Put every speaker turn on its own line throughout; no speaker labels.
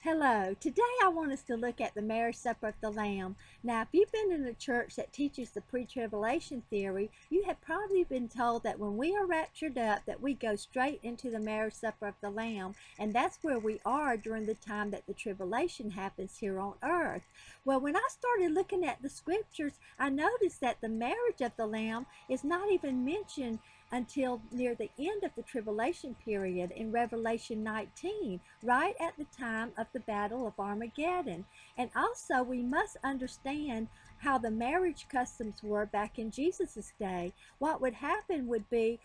Hello. Today I want us to look at the marriage supper of the Lamb. Now, if you've been in a church that teaches the pre-tribulation theory, you have probably been told that when we are raptured up, that we go straight into the marriage supper of the Lamb, and that's where we are during the time that the tribulation happens here on earth. Well, when I started looking at the scriptures, I noticed that the marriage of the Lamb is not even mentioned until near the end of the tribulation period in Revelation 19, right at the time of the Battle of Armageddon. And also we must understand how the marriage customs were back in Jesus' day. What would happen would be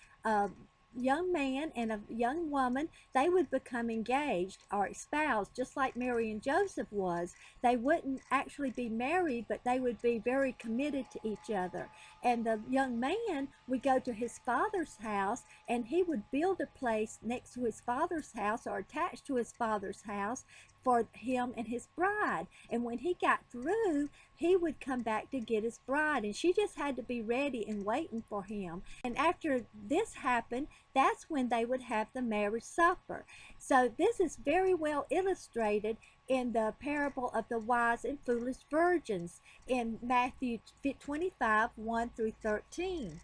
young man and a young woman, they would become engaged or espoused, just like Mary and Joseph was. They wouldn't actually be married, but they would be very committed to each other. And the young man would go to his father's house, and he would build a place next to his father's house or attached to his father's house for him and his bride. And when he got through, he would come back to get his bride, and she just had to be ready and waiting for him. And after this happened, that's when they would have the marriage supper. So this is very well illustrated in the parable of the wise and foolish virgins in Matthew 25, 1 through 13.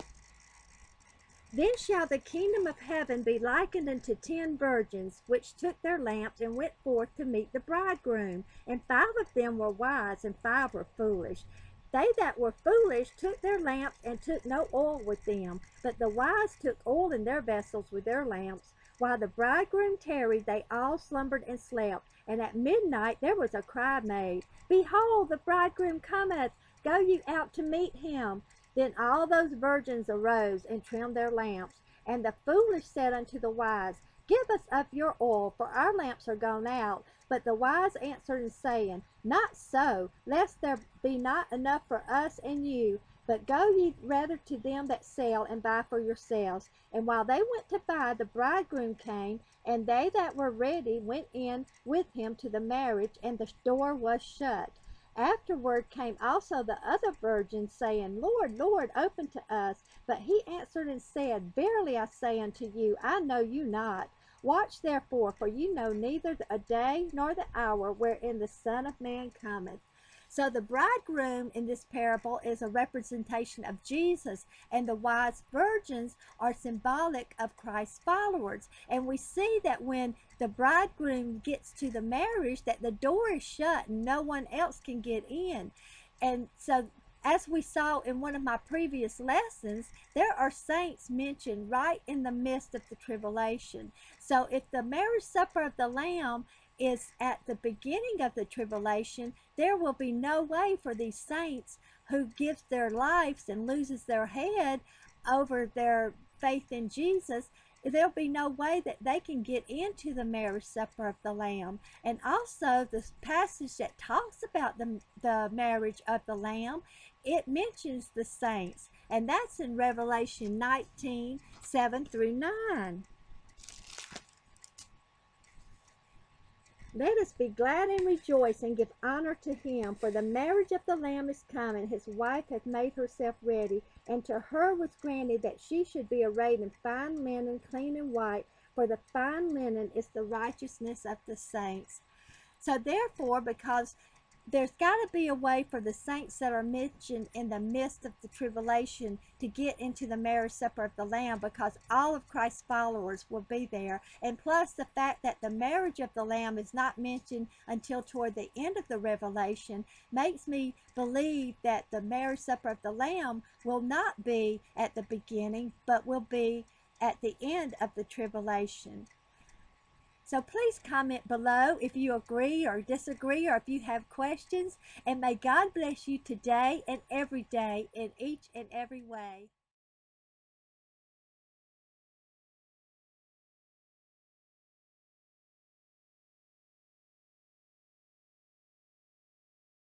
Then shall the kingdom of heaven be likened unto 10 virgins, which took their lamps and went forth to meet the bridegroom. And 5 of them were wise, and 5 were foolish. They that were foolish took their lamps and took no oil with them, but the wise took oil in their vessels with their lamps. While the bridegroom tarried, they all slumbered and slept. And at midnight there was a cry made, Behold, the bridegroom cometh, go ye out to meet him. Then all those virgins arose and trimmed their lamps. And the foolish said unto the wise, Give us of your oil, for our lamps are gone out. But the wise answered and saying, Not so, lest there be not enough for us and you. But go ye rather to them that sell, and buy for yourselves. And while they went to buy, the bridegroom came, and they that were ready went in with him to the marriage, and the door was shut. Afterward came also the other virgins, saying, Lord, Lord, open to us. But he answered and said, Verily I say unto you, I know you not. Watch therefore, for you know neither a day nor the hour wherein the Son of Man cometh. So the bridegroom in this parable is a representation of Jesus, and the wise virgins are symbolic of Christ's followers. And we see that when the bridegroom gets to the marriage, that the door is shut and no one else can get in. And so as we saw in one of my previous lessons, there are saints mentioned right in the midst of the tribulation. So if the marriage supper of the Lamb is at the beginning of the tribulation, there will be no way for these saints who gives their lives and loses their head over their faith in Jesus. There'll be no way that they can get into the marriage supper of the Lamb. And also the passage that talks about the marriage of the Lamb, it mentions the saints, and that's in Revelation 19, 7 through 9. Let us be glad and rejoice and give honor to him, for the marriage of the Lamb is come, and his wife hath made herself ready. And to her was granted that she should be arrayed in fine linen, clean and white, for the fine linen is the righteousness of the saints. So therefore, because there's got to be a way for the saints that are mentioned in the midst of the tribulation to get into the marriage supper of the Lamb, because all of Christ's followers will be there. And plus the fact that the marriage of the Lamb is not mentioned until toward the end of the Revelation makes me believe that the marriage supper of the Lamb will not be at the beginning, but will be at the end of the tribulation. So please comment below if you agree or disagree, or if you have questions. And may God bless you today and every day in each and every way.